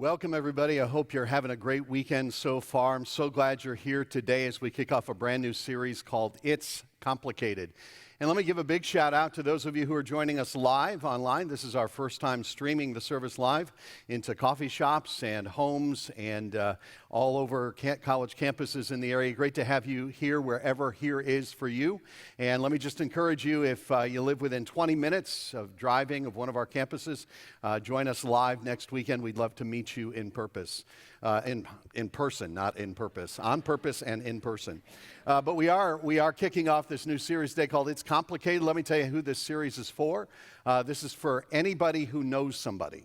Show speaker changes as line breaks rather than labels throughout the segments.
Welcome, everybody. I hope you're having a great weekend so far. I'm so glad you're here today as we kick off a brand new series called It's Complicated. And let me give a big shout out to those of you who are joining us live online. This is our first time streaming the service live into coffee shops and homes and all over college campuses in the area. Great to have you here wherever here is for you. And let me just encourage you, if you live within 20 minutes of driving of one of our campuses, join us live next weekend. We'd love to meet you in person, not in purpose, on purpose and in person. But we are kicking off this new series today called It's Complicated. Let me tell you who this series is for. This is for anybody who knows somebody.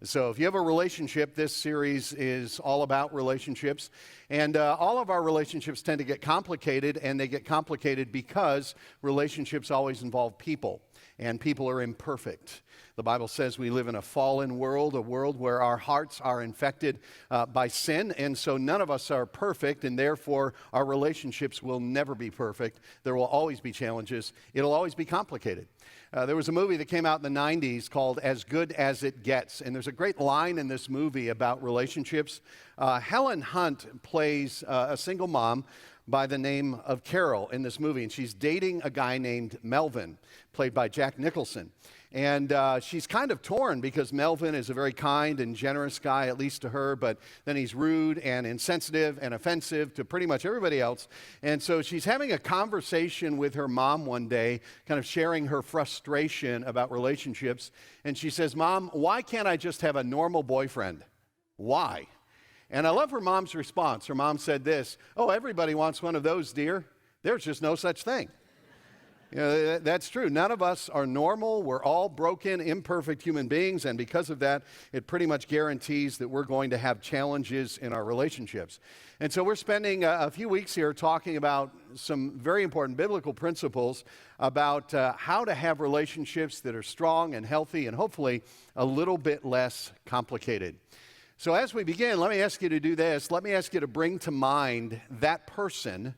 So if you have a relationship, this series is all about relationships. And all of our relationships tend to get complicated, and they get complicated because relationships always involve people, and people are imperfect. The Bible says we live in a fallen world, a world where our hearts are infected by sin, and so none of us are perfect, and therefore our relationships will never be perfect. There will always be challenges. It'll always be complicated. There was a movie that came out in the 90s called As Good as It Gets, and there's a great line in this movie about relationships. Helen Hunt plays a single mom by the name of Carol in this movie, and she's dating a guy named Melvin, played by Jack Nicholson. And she's kind of torn because Melvin is a very kind and generous guy, at least to her, but then he's rude and insensitive and offensive to pretty much everybody else. And so she's having a conversation with her mom one day, kind of sharing her frustration about relationships. And she says, "Mom, why can't I just have a normal boyfriend? Why?" And I love her mom's response. Her mom said this, "Oh, everybody wants one of those, dear. There's just no such thing." You know, that's true. None of us are normal. We're all broken, imperfect human beings, and because of that, it pretty much guarantees that we're going to have challenges in our relationships. And so we're spending a few weeks here talking about some very important biblical principles about how to have relationships that are strong and healthy and hopefully a little bit less complicated. So as we begin, let me ask you to do this. Let me ask you to bring to mind that person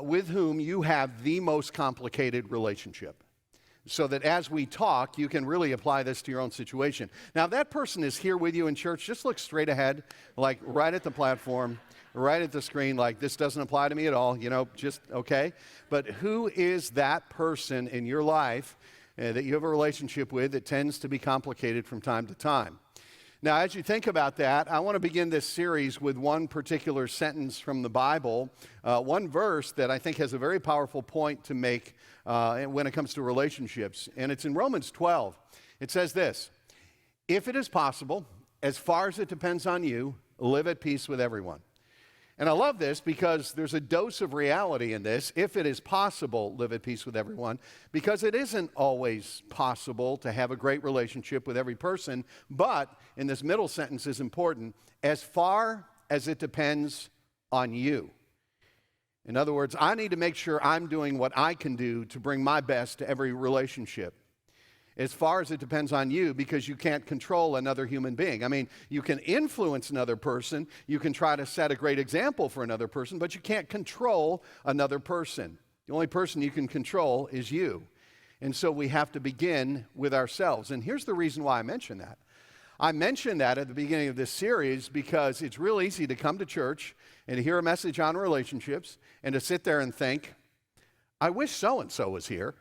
with whom you have the most complicated relationship, so that as we talk, you can really apply this to your own situation. Now, if that person is here with you in church, just look straight ahead, like right at the platform, right at the screen, like this doesn't apply to me at all, just okay. But who is that person in your life that you have a relationship with that tends to be complicated from time to time? Now, as you think about that, I want to begin this series with one particular sentence from the Bible, one verse that I think has a very powerful point to make when it comes to relationships. And it's in Romans 12. It says this: "If it is possible, as far as it depends on you, live at peace with everyone." And I love this because there's a dose of reality in this. If it is possible, live at peace with everyone, because it isn't always possible to have a great relationship with every person. But, in this middle sentence is important, as far as it depends on you. In other words, I need to make sure I'm doing what I can do to bring my best to every relationship. As far as it depends on you, because you can't control another human being. I mean, you can influence another person, you can try to set a great example for another person, but you can't control another person. The only person you can control is you. And so we have to begin with ourselves. And here's the reason why I mention that. I mention that at the beginning of this series because it's real easy to come to church and to hear a message on relationships and to sit there and think, I wish so-and-so was here.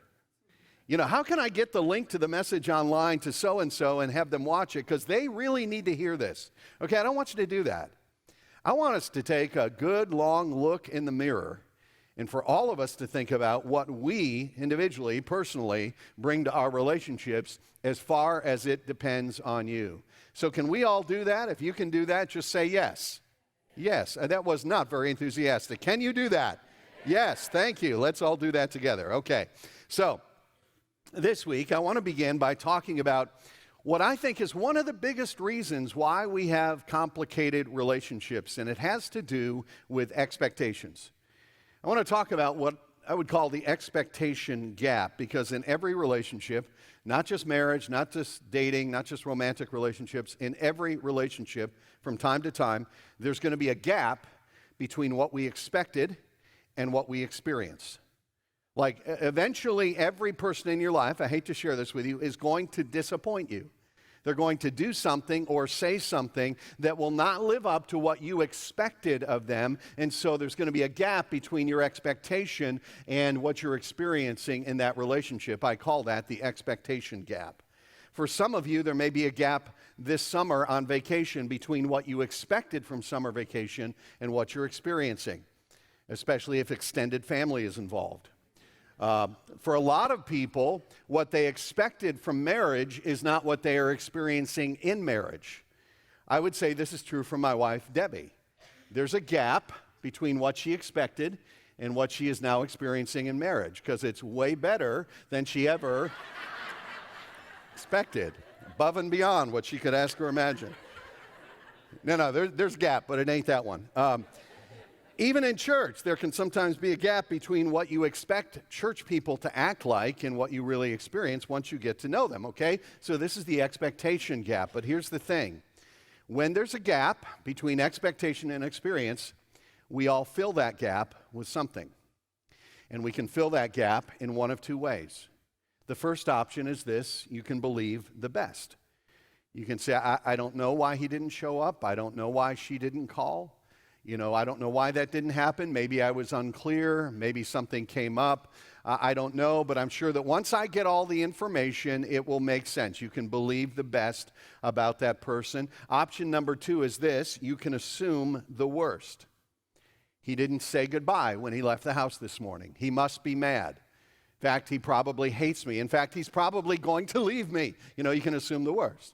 How can I get the link to the message online to so-and-so and have them watch it? Because they really need to hear this. Okay, I don't want you to do that. I want us to take a good, long look in the mirror and for all of us to think about what we individually, personally, bring to our relationships as far as it depends on you. So can we all do that? If you can do that, just say yes. Yes, that was not very enthusiastic. Can you do that? Yes, thank you. Let's all do that together. Okay, so this week, I want to begin by talking about what I think is one of the biggest reasons why we have complicated relationships, and it has to do with expectations. I want to talk about what I would call the expectation gap, because in every relationship, not just marriage, not just dating, not just romantic relationships, in every relationship from time to time, there's going to be a gap between what we expected and what we experience. Like, eventually, every person in your life, I hate to share this with you, is going to disappoint you. They're going to do something or say something that will not live up to what you expected of them. And so there's going to be a gap between your expectation and what you're experiencing in that relationship. I call that the expectation gap. For some of you, there may be a gap this summer on vacation between what you expected from summer vacation and what you're experiencing, especially if extended family is involved. For a lot of people, what they expected from marriage is not what they are experiencing in marriage. I would say this is true for my wife, Debbie. There's a gap between what she expected and what she is now experiencing in marriage, because it's way better than she ever expected, above and beyond what she could ask or imagine. No, there's a gap, but it ain't that one. Even in church, there can sometimes be a gap between what you expect church people to act like and what you really experience once you get to know them, okay? So this is the expectation gap. But here's the thing. When there's a gap between expectation and experience, we all fill that gap with something. And we can fill that gap in one of two ways. The first option is this: you can believe the best. You can say, I don't know why he didn't show up. I don't know why she didn't call. I don't know why that didn't happen. Maybe I was unclear. Maybe something came up. I don't know, but I'm sure that once I get all the information, it will make sense. You can believe the best about that person. Option number two is this: you can assume the worst. He didn't say goodbye when he left the house this morning. He must be mad. In fact, he probably hates me. In fact, he's probably going to leave me. You can assume the worst.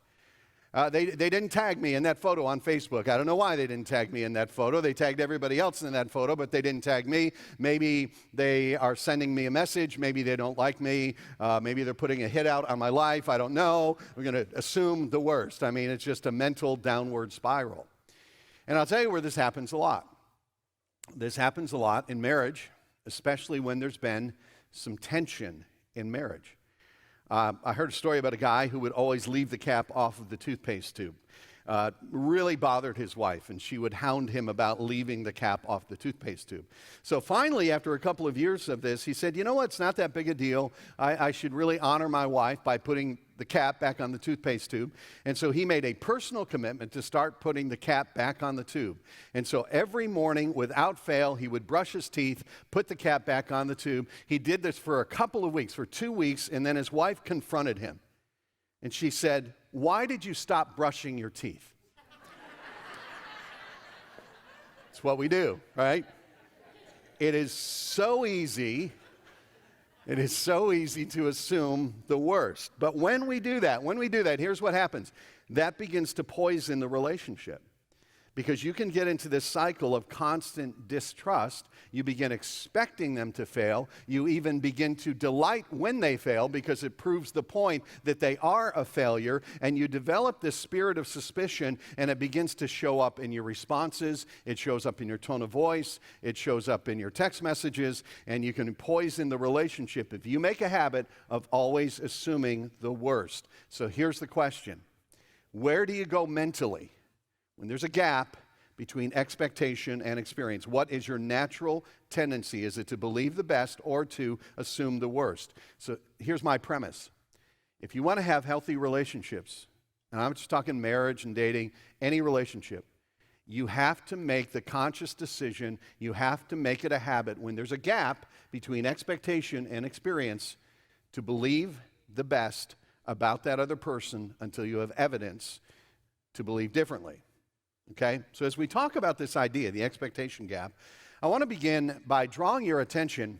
They didn't tag me in that photo on Facebook. I don't know why they didn't tag me in that photo. They tagged everybody else in that photo, but they didn't tag me. Maybe they are sending me a message. Maybe they don't like me. Maybe they're putting a hit out on my life. I don't know. We're going to assume the worst. It's just a mental downward spiral. And I'll tell you where this happens a lot. This happens a lot in marriage, especially when there's been some tension in marriage. I heard a story about a guy who would always leave the cap off of the toothpaste tube. Really bothered his wife, and she would hound him about leaving the cap off the toothpaste tube. So finally, after a couple of years of this, he said, you know what, it's not that big a deal. I should really honor my wife by putting the cap back on the toothpaste tube. And so he made a personal commitment to start putting the cap back on the tube. And so every morning, without fail, he would brush his teeth, put the cap back on the tube. He did this for a couple of weeks, for 2 weeks, and then his wife confronted him. And she said, why did you stop brushing your teeth? It's what we do, right? It is so easy. It is so easy to assume the worst. But when we do that, here's what happens. That begins to poison the relationship. Because you can get into this cycle of constant distrust. You begin expecting them to fail. You even begin to delight when they fail because it proves the point that they are a failure. And you develop this spirit of suspicion, and it begins to show up in your responses. It shows up in your tone of voice. It shows up in your text messages. And you can poison the relationship if you make a habit of always assuming the worst. So here's the question. Where do you go mentally when there's a gap between expectation and experience? What is your natural tendency? Is it to believe the best or to assume the worst? So here's my premise. If you want to have healthy relationships, and I'm just talking marriage and dating, any relationship, you have to make the conscious decision, you have to make it a habit when there's a gap between expectation and experience to believe the best about that other person until you have evidence to believe differently. Okay, so as we talk about this idea, the expectation gap, I want to begin by drawing your attention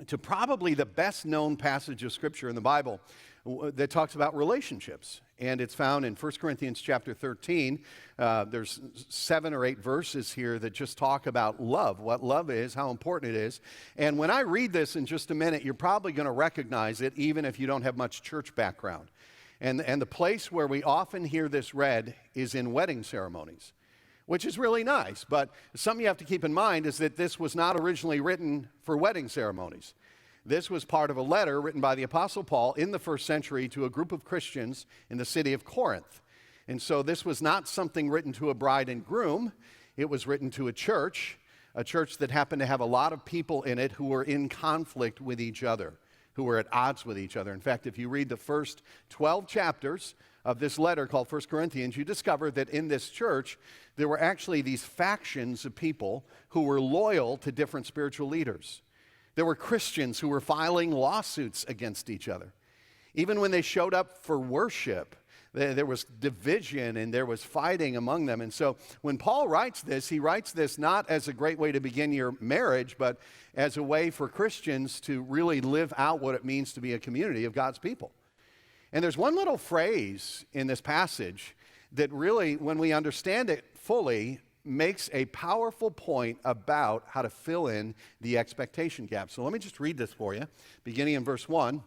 to probably the best known passage of Scripture in the Bible that talks about relationships. And it's found in 1 Corinthians chapter 13. There's 7 or 8 verses here that just talk about love, what love is, how important it is. And when I read this in just a minute, you're probably going to recognize it even if you don't have much church background. And the place where we often hear this read is in wedding ceremonies, which is really nice. But something you have to keep in mind is that this was not originally written for wedding ceremonies. This was part of a letter written by the Apostle Paul in the first century to a group of Christians in the city of Corinth. And so this was not something written to a bride and groom. It was written to a church that happened to have a lot of people in it who were in conflict with each other, who were at odds with each other. In fact, if you read the first 12 chapters of this letter called 1 Corinthians, you discover that in this church, there were actually these factions of people who were loyal to different spiritual leaders. There were Christians who were filing lawsuits against each other. Even when they showed up for worship, there was division and there was fighting among them. And so when Paul writes this, he writes this not as a great way to begin your marriage, but as a way for Christians to really live out what it means to be a community of God's people. And there's one little phrase in this passage that really, when we understand it fully, makes a powerful point about how to fill in the expectation gap. So let me just read this for you, beginning in verse 1.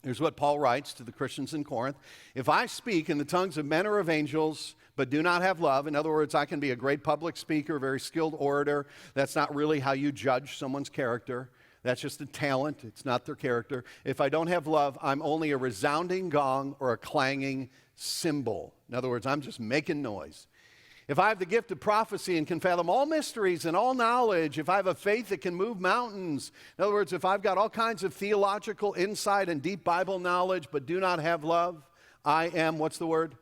Here's what Paul writes to the Christians in Corinth. If I speak in the tongues of men or of angels, but do not have love, in other words, I can be a great public speaker, a very skilled orator. That's not really how you judge someone's character. That's just a talent. It's not their character. If I don't have love, I'm only a resounding gong or a clanging cymbal. In other words, I'm just making noise. If I have the gift of prophecy and can fathom all mysteries and all knowledge, if I have a faith that can move mountains, in other words, if I've got all kinds of theological insight and deep Bible knowledge but do not have love, I am, what's the word?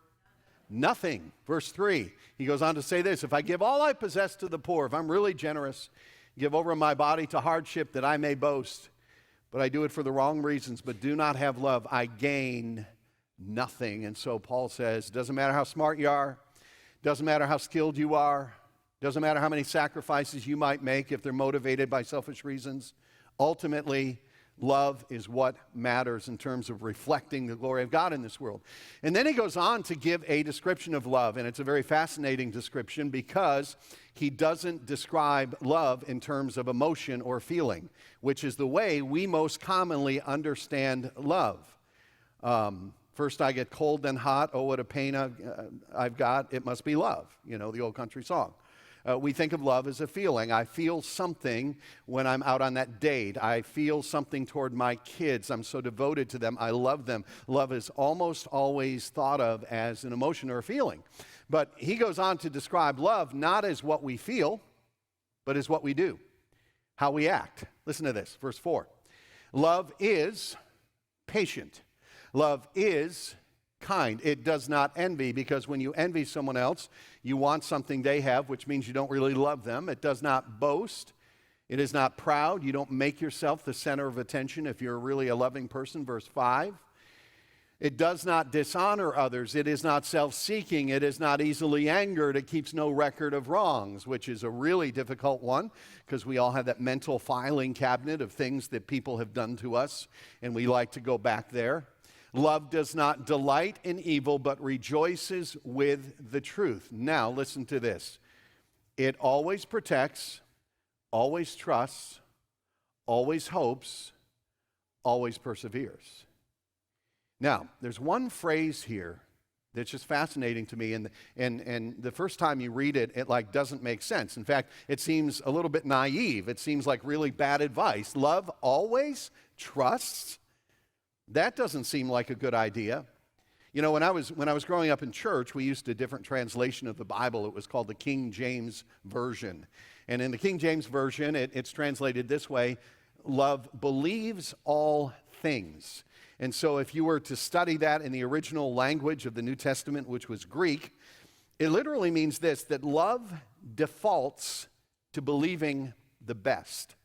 Nothing. Verse 3, he goes on to say this, if I give all I possess to the poor, if I'm really generous, give over my body to hardship that I may boast, but I do it for the wrong reasons, but do not have love, I gain nothing. And so Paul says, doesn't matter how smart you are, doesn't matter how skilled you are, doesn't matter how many sacrifices you might make if they're motivated by selfish reasons. Ultimately, love is what matters in terms of reflecting the glory of God in this world. And then he goes on to give a description of love, and it's a very fascinating description because he doesn't describe love in terms of emotion or feeling, which is the way we most commonly understand love. First I get cold, then hot. Oh, what a pain I've got. It must be love. You know, the old country song. We think of love as a feeling. I feel something when I'm out on that date. I feel something toward my kids. I'm so devoted to them. I love them. Love is almost always thought of as an emotion or a feeling. But he goes on to describe love not as what we feel, but as what we do, how we act. Listen to this, verse 4. Love is patient. Love is kind. It does not envy, because when you envy someone else, you want something they have, which means you don't really love them. It does not boast. It is not proud. You don't make yourself the center of attention if you're really a loving person. Verse 5. It does not dishonor others. It is not self-seeking. It is not easily angered. It keeps no record of wrongs, which is a really difficult one because we all have that mental filing cabinet of things that people have done to us, and we like to go back there. Love does not delight in evil, but rejoices with the truth. Now, listen to this. It always protects, always trusts, always hopes, always perseveres. Now, there's one phrase here that's just fascinating to me, and the first time you read it, it like doesn't make sense. In fact, it seems a little bit naive. It seems like really bad advice. Love always trusts. That doesn't seem like a good idea. You know, when I was growing up in church, we used a different translation of the Bible. It was called the King James Version. And in the King James Version, it's translated this way: love believes all things. And so if you were to study that in the original language of the New Testament, which was Greek, it literally means this, that love defaults to believing the best.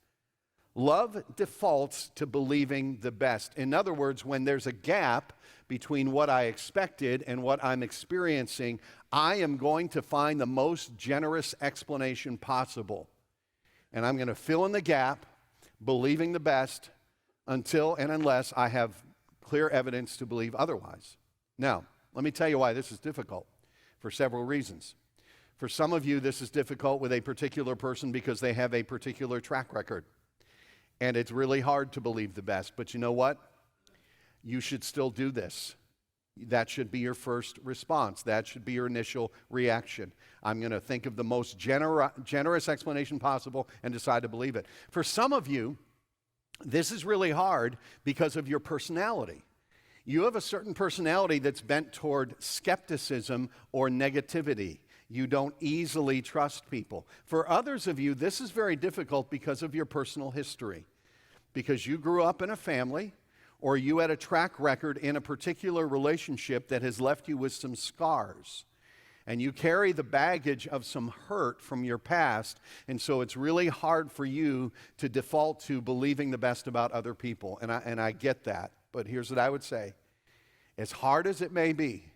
Love defaults to believing the best. In other words, when there's a gap between what I expected and what I'm experiencing, I am going to find the most generous explanation possible. And I'm going to fill in the gap, believing the best, until and unless I have clear evidence to believe otherwise. Now, let me tell you why this is difficult, for several reasons. For some of you, this is difficult with a particular person because they have a particular track record. And it's really hard to believe the best. But you know what? You should still do this. That should be your first response. That should be your initial reaction. I'm going to think of the most generous explanation possible and decide to believe it. For some of you, this is really hard because of your personality. You have a certain personality that's bent toward skepticism or negativity. You don't easily trust people. For others of you, this is very difficult because of your personal history. Because you grew up in a family, or you had a track record in a particular relationship that has left you with some scars. And you carry the baggage of some hurt from your past, and so it's really hard for you to default to believing the best about other people. And I get that, but here's what I would say. As hard as it may be,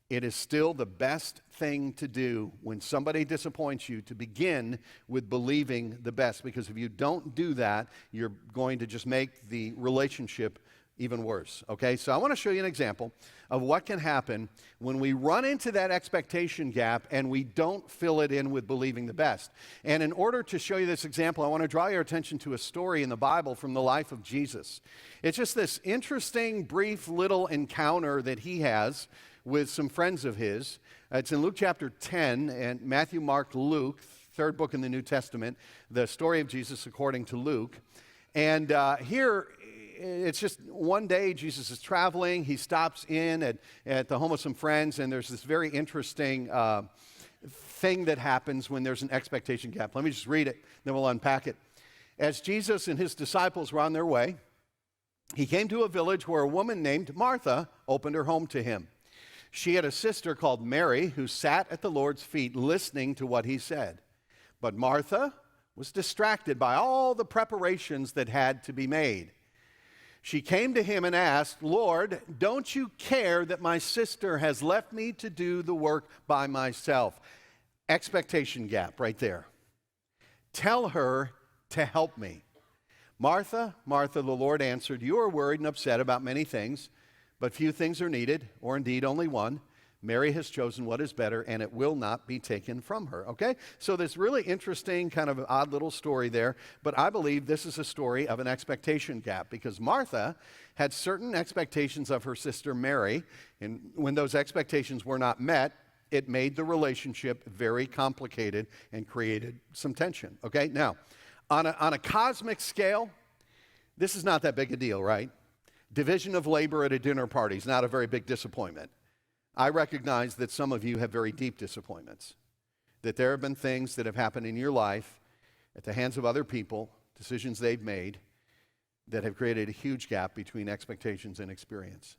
it is still the best thing to do when somebody disappoints you to begin with believing the best, because if you don't do that, you're going to just make the relationship even worse, okay? So I want to show you an example of what can happen when we run into that expectation gap and we don't fill it in with believing the best. And in order to show you this example, I want to draw your attention to a story in the Bible from the life of Jesus. It's just this interesting, brief little encounter that he has with some friends of his. It's in Luke chapter 10, and Matthew, Mark, Luke, third book in the New Testament, the story of Jesus according to Luke. And here, it's just one day Jesus is traveling. He stops in at the home of some friends, and there's this very interesting thing that happens when there's an expectation gap. Let me just read it, then we'll unpack it. As Jesus and his disciples were on their way, he came to a village where a woman named Martha opened her home to him. She had a sister called Mary who sat at the Lord's feet listening to what he said. But Martha was distracted by all the preparations that had to be made. She came to him and asked, "Lord, don't you care that my sister has left me to do the work by myself?" Expectation gap right there. Tell her to help me. Martha, Martha, the Lord answered, "You are worried and upset about many things, but few things are needed, or indeed only one. Mary has chosen what is better, and it will not be taken from her." Okay? So this really interesting, kind of odd little story there, but I believe this is a story of an expectation gap, because Martha had certain expectations of her sister Mary, and when those expectations were not met, it made the relationship very complicated and created some tension. Okay? Now, on a cosmic scale, this is not that big a deal, right? Division of labor at a dinner party is not a very big disappointment. I recognize that some of you have very deep disappointments, that there have been things that have happened in your life at the hands of other people, decisions they've made, that have created a huge gap between expectations and experience.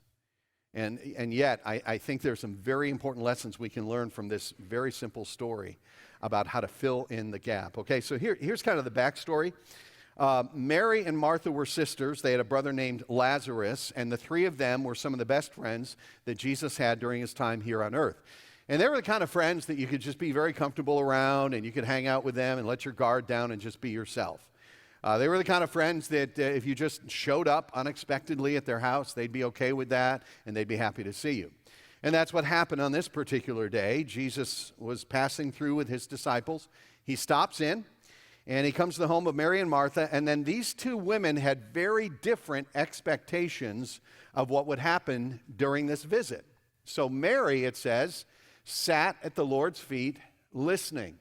And yet, I think there's some very important lessons we can learn from this very simple story about how to fill in the gap. Okay, so here's kind of the backstory. Mary and Martha were sisters. They had a brother named Lazarus, and the three of them were some of the best friends that Jesus had during his time here on earth. And they were the kind of friends that you could just be very comfortable around, and you could hang out with them and let your guard down and just be yourself. They were the kind of friends that if you just showed up unexpectedly at their house, they'd be okay with that, and they'd be happy to see you. And that's what happened on this particular day. Jesus was passing through with his disciples. He stops in, and he comes to the home of Mary and Martha, and then these two women had very different expectations of what would happen during this visit. So Mary, it says, sat at the Lord's feet listening.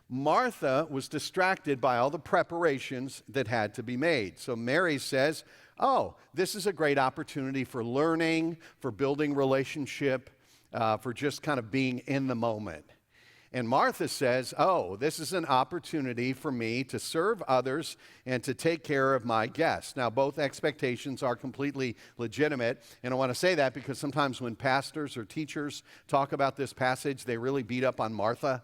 Martha was distracted by all the preparations that had to be made. So Mary says, "Oh, this is a great opportunity for learning, for building relationship, for just kind of being in the moment." And Martha says, "Oh, this is an opportunity for me to serve others and to take care of my guests." Now, both expectations are completely legitimate, and I want to say that because sometimes when pastors or teachers talk about this passage, they really beat up on Martha,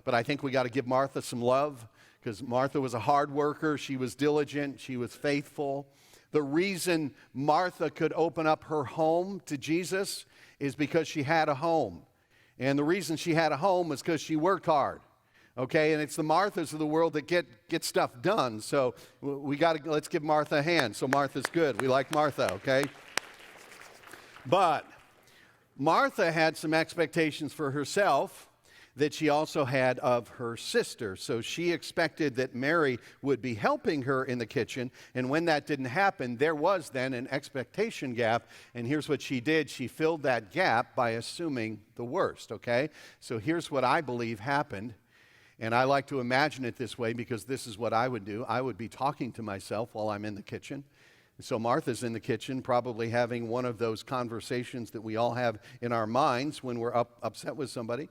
but I think we got to give Martha some love, because Martha was a hard worker, she was diligent, she was faithful. The reason Martha could open up her home to Jesus is because she had a home. And the reason she had a home was because she worked hard, okay? And it's the Marthas of the world that get stuff done. So let's give Martha a hand. So Martha's good. We like Martha, okay? But Martha had some expectations for herself that she also had of her sister. So she expected that Mary would be helping her in the kitchen, and when that didn't happen, there was then an expectation gap, and here's what she did. She filled that gap by assuming the worst, okay? So here's what I believe happened, and I like to imagine it this way because this is what I would do. I would be talking to myself while I'm in the kitchen. So Martha's in the kitchen probably having one of those conversations that we all have in our minds when we're upset with somebody.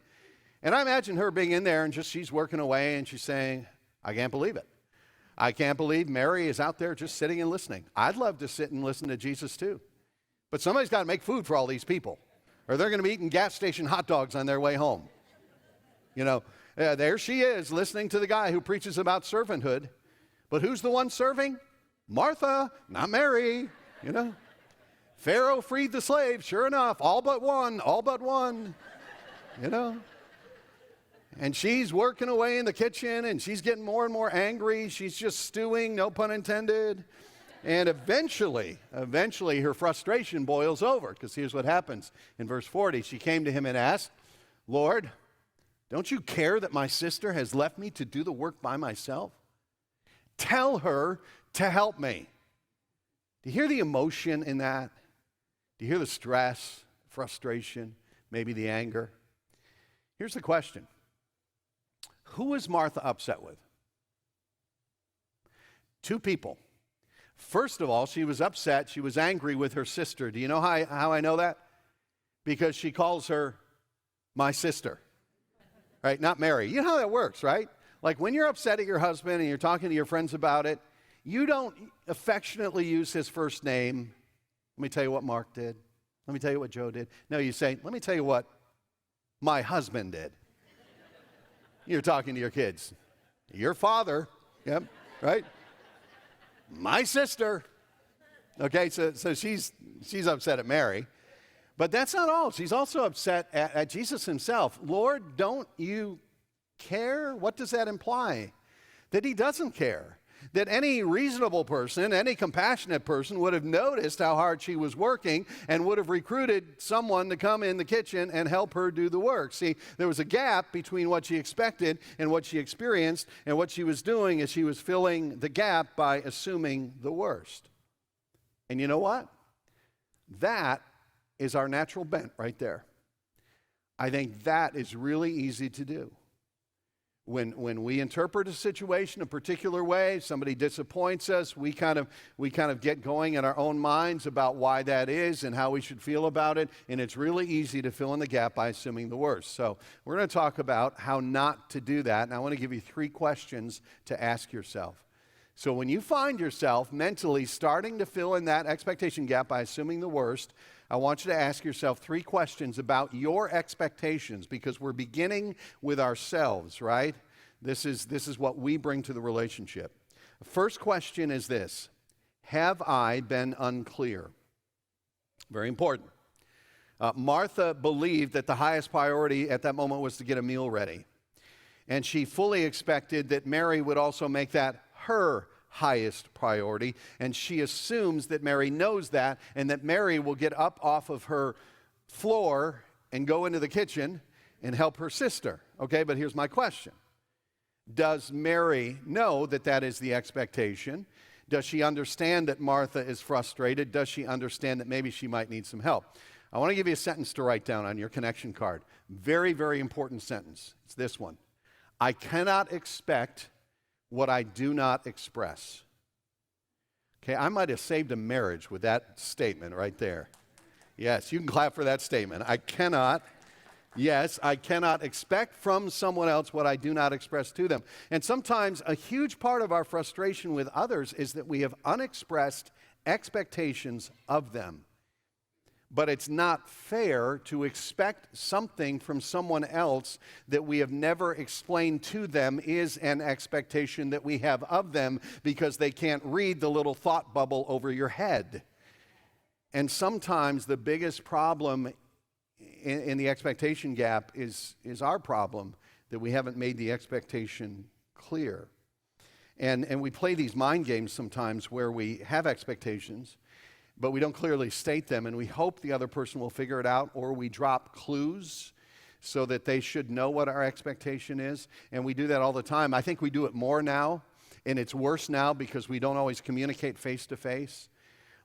And I imagine her being in there and she's working away and she's saying, "I can't believe it. I can't believe Mary is out there just sitting and listening. I'd love to sit and listen to Jesus too. But somebody's got to make food for all these people, or they're going to be eating gas station hot dogs on their way home. There she is listening to the guy who preaches about servanthood. But who's the one serving? Martha, not Mary, Pharaoh freed the slaves, sure enough, all but one, And she's working away in the kitchen, and she's getting more and more angry. She's just stewing, no pun intended. And eventually, her frustration boils over, because here's what happens in verse 40. She came to him and asked, Lord, don't you care that my sister has left me to do the work by myself? Tell her to help me. Do you hear the emotion in that? Do you hear the stress, frustration, maybe the anger? Here's the question. Who is Martha upset with? Two people. First of all, she was upset. She was angry with her sister. Do you know how I know that? Because she calls her my sister. Right? Not Mary. You know how that works, right? Like when you're upset at your husband and you're talking to your friends about it, you don't affectionately use his first name. Let me tell you what Mark did. Let me tell you what Joe did. No, you say, let me tell you what my husband did. You're talking to your kids. Your father, yep, right? My sister. Okay, so she's upset at Mary. But that's not all. She's also upset at Jesus himself. Lord, don't you care? What does that imply? That he doesn't care. That any reasonable person, any compassionate person would have noticed how hard she was working and would have recruited someone to come in the kitchen and help her do the work. See, there was a gap between what she expected and what she experienced, and what she was doing is she was filling the gap by assuming the worst. And you know what? That is our natural bent right there. I think that is really easy to do. When we interpret a situation a particular way, somebody disappoints us, we kind of get going in our own minds about why that is and how we should feel about it, and it's really easy to fill in the gap by assuming the worst. So we're going to talk about how not to do that, and I want to give you 3 questions to ask yourself. So when you find yourself mentally starting to fill in that expectation gap by assuming the worst, I want you to ask yourself 3 questions about your expectations, because we're beginning with ourselves, right? This is what we bring to the relationship. The first question is this: have I been unclear? Very important. Martha believed that the highest priority at that moment was to get a meal ready. And she fully expected that Mary would also make that her highest priority, and she assumes that Mary knows that, and that Mary will get up off of her floor and go into the kitchen and help her sister. Okay, but here's my question. Does Mary know that that is the expectation? Does she understand that Martha is frustrated? Does she understand that maybe she might need some help? I want to give you a sentence to write down on your connection card. Very, very important sentence. It's this one. I cannot expect what I do not express. Okay, I might have saved a marriage with that statement right there. Yes, you can clap for that statement. I cannot expect from someone else what I do not express to them. And sometimes a huge part of our frustration with others is that we have unexpressed expectations of them. But it's not fair to expect something from someone else that we have never explained to them is an expectation that we have of them, because they can't read the little thought bubble over your head. And sometimes the biggest problem in the expectation gap is our problem, that we haven't made the expectation clear. And we play these mind games sometimes where we have expectations, but we don't clearly state them, and we hope the other person will figure it out, or we drop clues so that they should know what our expectation is. And we do that all the time. I think we do it more now, and it's worse now because we don't always communicate face to face.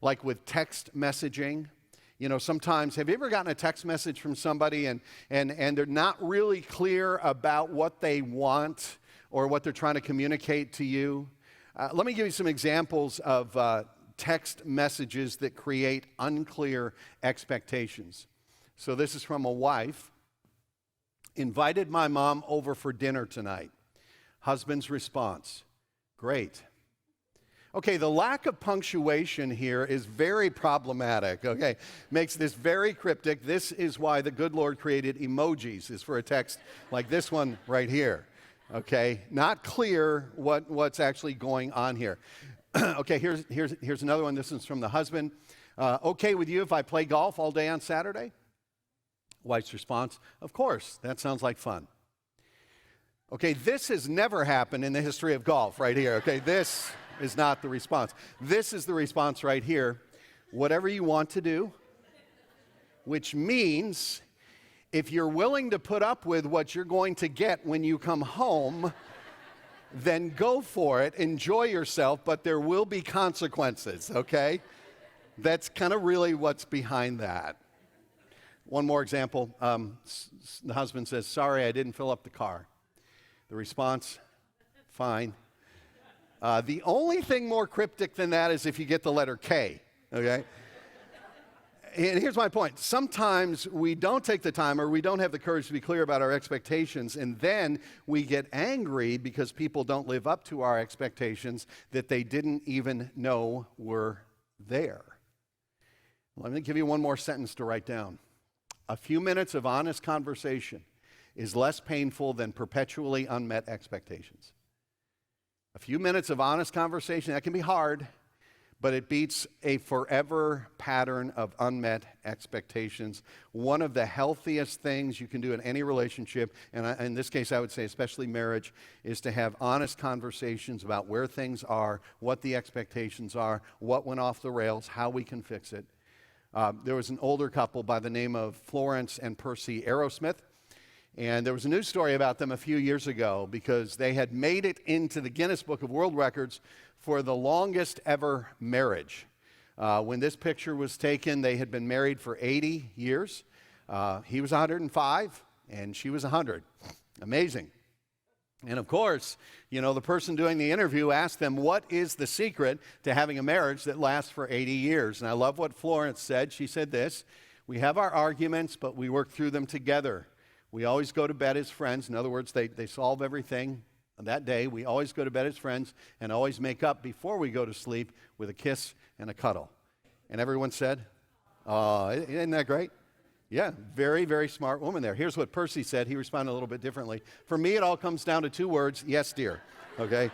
Like with text messaging. You know, sometimes, have you ever gotten a text message from somebody and they're not really clear about what they want or what they're trying to communicate to you? Let me give you some examples of text messages that create unclear expectations. So this is from a wife. Invited my mom over for dinner tonight. Husband's response: great, Okay, the lack of punctuation here is very problematic, okay? Makes this very cryptic. This is why the good Lord created emojis, is for a text like this one right here, okay? Not clear what's actually going on here. Okay, here's another one. This is from the husband. Okay with you if I play golf all day on Saturday? Wife's response, of course, that sounds like fun. Okay, this has never happened in the history of golf right here, okay? This is not the response. This is the response right here. Whatever you want to do, which means if you're willing to put up with what you're going to get when you come home, then go for it, enjoy yourself, but there will be consequences, okay? That's kind of really what's behind that. One more example. The husband says, sorry, I didn't fill up the car. The response, fine. The only thing more cryptic than that is if you get the letter K, okay? And here's my point. Sometimes we don't take the time or we don't have the courage to be clear about our expectations, and then we get angry because people don't live up to our expectations that they didn't even know were there. Let me give you one more sentence to write down. A few minutes of honest conversation is less painful than perpetually unmet expectations. A few minutes of honest conversation, that can be hard, but it beats a forever pattern of unmet expectations. One of the healthiest things you can do in any relationship, and in this case I would say especially marriage, is to have honest conversations about where things are, what the expectations are, what went off the rails, how we can fix it. There was an older couple by the name of Florence and Percy Arrowsmith. And there was a news story about them a few years ago because they had made it into the Guinness Book of World Records for the longest ever marriage. When this picture was taken, they had been married for 80 years. He was 105 and she was 100. Amazing. And of course, you know, the person doing the interview asked them, what is the secret to having a marriage that lasts for 80 years? And I love what Florence said. She said this, we have our arguments, but we work through them together. We always go to bed as friends. In other words, they solve everything that day. We always go to bed as friends and always make up before we go to sleep with a kiss and a cuddle. And everyone said, oh, isn't that great? Yeah, very, very smart woman there. Here's what Percy said. He responded a little bit differently. For me, it all comes down to two words, yes, dear. Okay?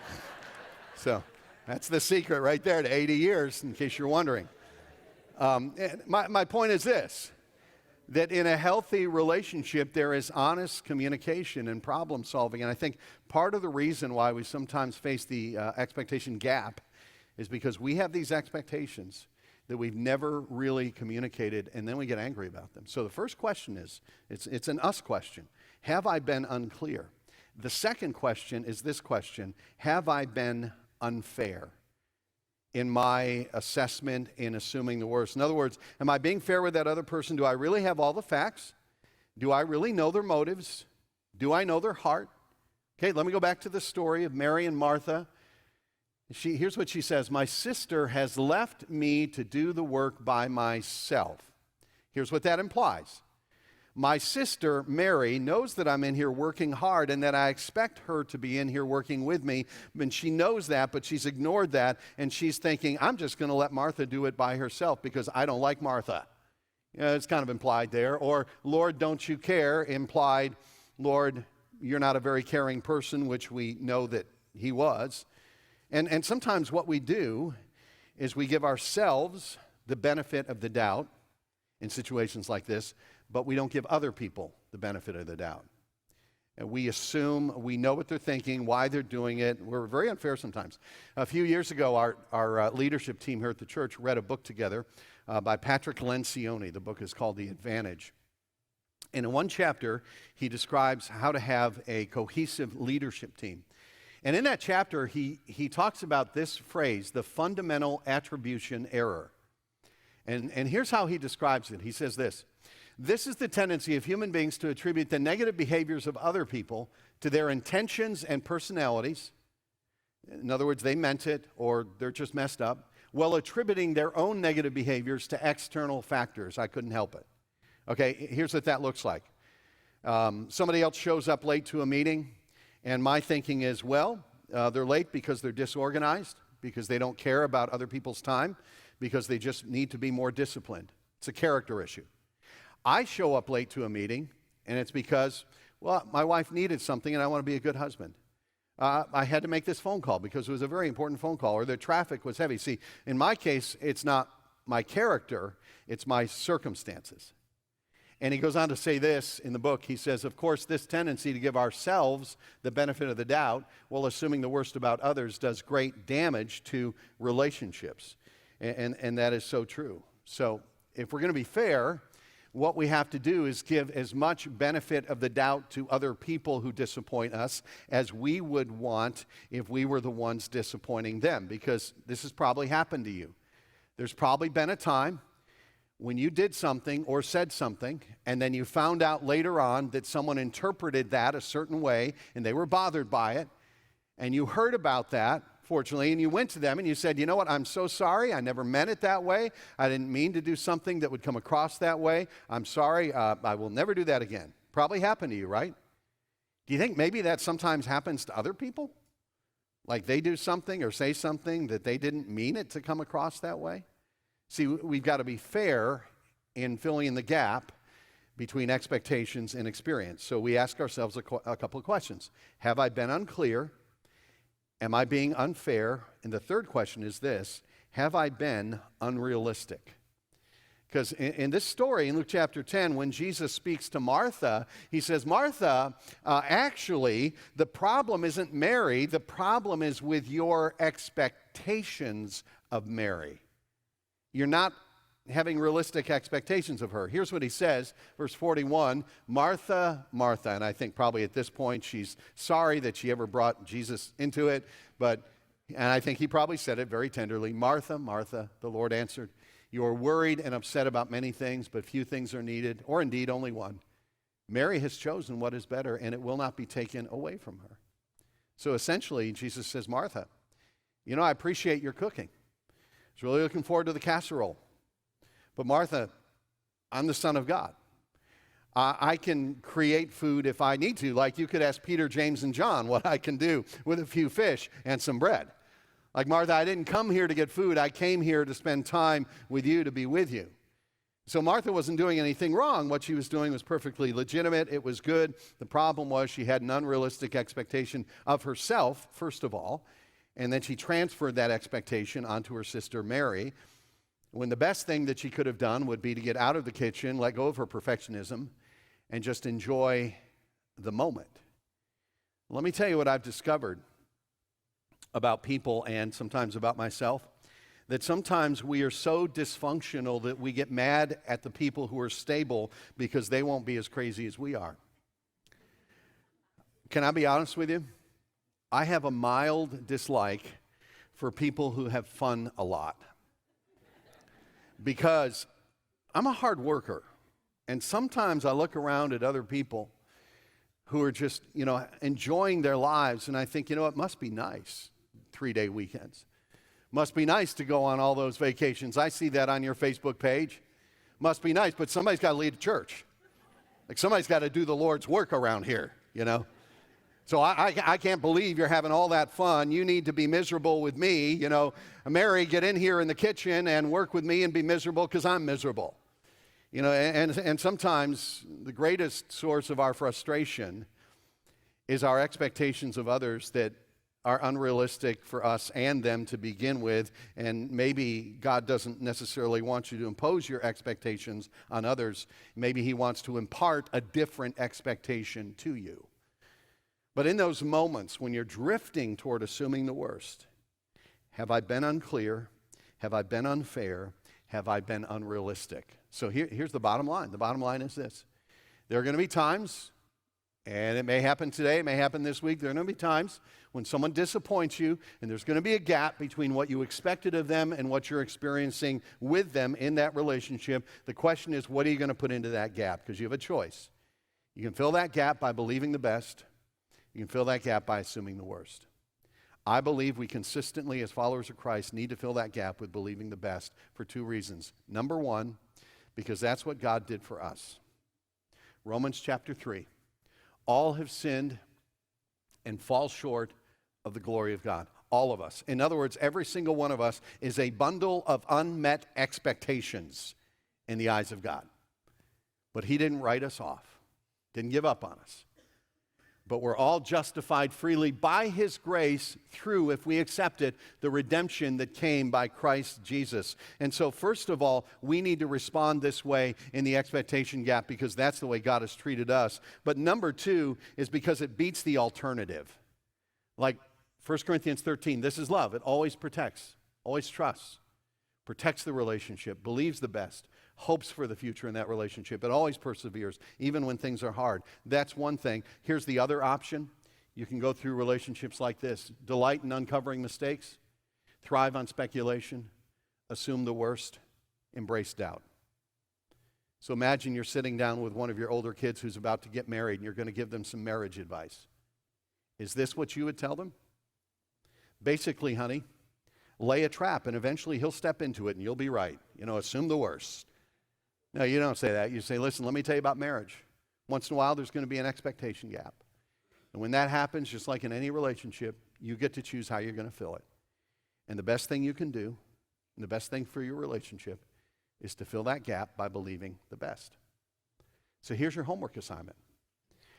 So that's the secret right there to 80 years, in case you're wondering. My point is this, that in a healthy relationship, there is honest communication and problem solving. And I think part of the reason why we sometimes face the expectation gap is because we have these expectations that we've never really communicated, and then we get angry about them. So the first question is, it's an us question. Have I been unclear? The second question is this question, have I been unfair in my assessment, in assuming the worst? In other words, am I being fair with that other person? Do I really have all the facts? Do I really know their motives? Do I know their heart? Okay, let me go back to the story of Mary and Martha. Here's what she says, my sister has left me to do the work by myself. Here's what that implies. My sister, Mary, knows that I'm in here working hard and that I expect her to be in here working with me. And she knows that, but she's ignored that, and she's thinking, I'm just going to let Martha do it by herself because I don't like Martha. It's kind of implied there. Or, Lord, don't you care? Implied, Lord, you're not a very caring person, which we know that he was. And sometimes what we do is we give ourselves the benefit of the doubt in situations like this, but we don't give other people the benefit of the doubt. And we assume we know what they're thinking, why they're doing it. We're very unfair sometimes. A few years ago, our leadership team here at the church read a book together by Patrick Lencioni. The book is called The Advantage. And in one chapter, he describes how to have a cohesive leadership team. And in that chapter, he talks about this phrase, the fundamental attribution error. And here's how he describes it. He says this is the tendency of human beings to attribute the negative behaviors of other people to their intentions and personalities. In other words, they meant it or they're just messed up, while attributing their own negative behaviors to external factors. I couldn't help it. Okay, here's what that looks like. Somebody else shows up late to a meeting. And my thinking is, well, they're late because they're disorganized. because they don't care about other people's time, because they just need to be more disciplined. It's a character issue. I show up late to a meeting, and it's because, well, my wife needed something, and I want to be a good husband. I had to make this phone call because it was a very important phone call, or the traffic was heavy. See, in my case, it's not my character, it's my circumstances. And he goes on to say this in the book. He says, of course, this tendency to give ourselves the benefit of the doubt, while assuming the worst about others, does great damage to relationships. And that is so true. So if we're going to be fair, what we have to do is give as much benefit of the doubt to other people who disappoint us as we would want if we were the ones disappointing them, because this has probably happened to you. There's probably been a time when you did something or said something, and then you found out later on that someone interpreted that a certain way, and they were bothered by it, and you heard about that, fortunately, and you went to them and you said, you know what, I'm so sorry, I never meant it that way, I didn't mean to do something that would come across that way, I'm sorry, I will never do that again. Probably happened to you, right? Do you think maybe that sometimes happens to other people? Like they do something or say something that they didn't mean it to come across that way? See, we've got to be fair in filling in the gap between expectations and experience. So we ask ourselves a couple of questions. Have I been unclear? Am I being unfair? And the third question is this: have I been unrealistic? Because in this story, in Luke chapter 10, when Jesus speaks to Martha, he says, Martha, actually, the problem isn't Mary. The problem is with your expectations of Mary. You're not having realistic expectations of her. Here's what he says, verse 41, Martha, Martha, and I think probably at this point she's sorry that she ever brought Jesus into it, and I think he probably said it very tenderly, Martha, Martha, the Lord answered, you are worried and upset about many things, but few things are needed, or indeed only one. Mary has chosen what is better, and it will not be taken away from her. So essentially, Jesus says, Martha, you know, I appreciate your cooking. I was really looking forward to the casserole. But Martha, I'm the Son of God. I can create food if I need to, like you could ask Peter, James, and John what I can do with a few fish and some bread. Like Martha, I didn't come here to get food. I came here to spend time with you, to be with you. So Martha wasn't doing anything wrong. What she was doing was perfectly legitimate. It was good. The problem was she had an unrealistic expectation of herself, first of all, and then she transferred that expectation onto her sister Mary, when the best thing that she could have done would be to get out of the kitchen, let go of her perfectionism, and just enjoy the moment. Let me tell you what I've discovered about people and sometimes about myself, that sometimes we are so dysfunctional that we get mad at the people who are stable because they won't be as crazy as we are. Can I be honest with you? I have a mild dislike for people who have fun a lot, because I'm a hard worker, and sometimes I look around at other people who are just, enjoying their lives, and I think, it must be nice, 3-day weekends. Must be nice to go on all those vacations. I see that on your Facebook page. Must be nice, but somebody's got to lead a church. Like somebody's got to do the Lord's work around here, So I can't believe you're having all that fun. You need to be miserable with me. Mary, get in here in the kitchen and work with me and be miserable because I'm miserable. And sometimes the greatest source of our frustration is our expectations of others that are unrealistic for us and them to begin with. And maybe God doesn't necessarily want you to impose your expectations on others. Maybe he wants to impart a different expectation to you. But in those moments when you're drifting toward assuming the worst, have I been unclear? Have I been unfair? Have I been unrealistic? So here's the bottom line. The bottom line is this. There are going to be times, and it may happen today, it may happen this week, there are going to be times when someone disappoints you, and there's going to be a gap between what you expected of them and what you're experiencing with them in that relationship. The question is, what are you going to put into that gap? Because you have a choice. You can fill that gap by believing the best. You can fill that gap by assuming the worst. I believe we consistently, as followers of Christ, need to fill that gap with believing the best for 2 reasons. Number one, because that's what God did for us. Romans chapter 3. All have sinned and fall short of the glory of God. All of us. In other words, every single one of us is a bundle of unmet expectations in the eyes of God. But he didn't write us off, didn't give up on us. But we're all justified freely by his grace through, if we accept it, the redemption that came by Christ Jesus. And so first of all, we need to respond this way in the expectation gap because that's the way God has treated us. But number two is because it beats the alternative. Like 1 Corinthians 13, this is love. It always protects, always trusts, protects the relationship, believes the best, hopes for the future in that relationship. It always perseveres, even when things are hard. That's one thing. Here's the other option. You can go through relationships like this. Delight in uncovering mistakes, thrive on speculation, assume the worst, embrace doubt. So imagine you're sitting down with one of your older kids who's about to get married and you're going to give them some marriage advice. Is this what you would tell them? Basically, honey, lay a trap and eventually he'll step into it and you'll be right. Assume the worst. No, you don't say that. You say, listen, let me tell you about marriage. Once in a while, there's going to be an expectation gap. And when that happens, just like in any relationship, you get to choose how you're going to fill it. And the best thing you can do, and the best thing for your relationship, is to fill that gap by believing the best. So here's your homework assignment.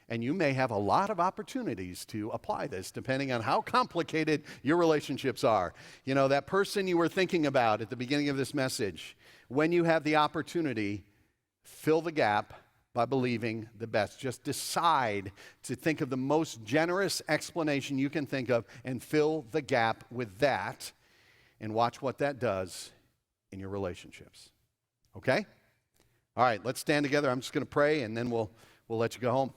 And you may have a lot of opportunities to apply this depending on how complicated your relationships are. That person you were thinking about at the beginning of this message, when you have the opportunity, fill the gap by believing the best. Just decide to think of the most generous explanation you can think of and fill the gap with that and watch what that does in your relationships. Okay? All right, let's stand together. I'm just going to pray and then we'll let you go home.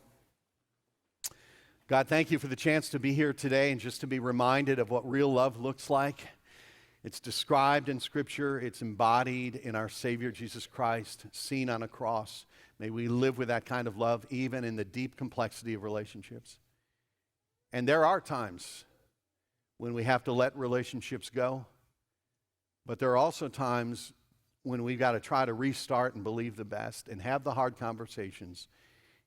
God, thank you for the chance to be here today and just to be reminded of what real love looks like. It's described in Scripture. It's embodied in our Savior, Jesus Christ, seen on a cross. May we live with that kind of love even in the deep complexity of relationships. And there are times when we have to let relationships go, but there are also times when we've got to try to restart and believe the best and have the hard conversations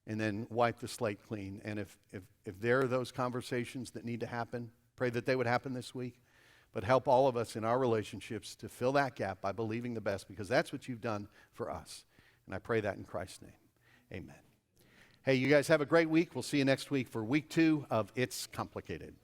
and then wipe the slate clean. And if there are those conversations that need to happen, pray that they would happen this week. But help all of us in our relationships to fill that gap by believing the best, because that's what you've done for us. And I pray that in Christ's name. Amen. Hey, you guys have a great week. We'll see you next week for week 2 of It's Complicated.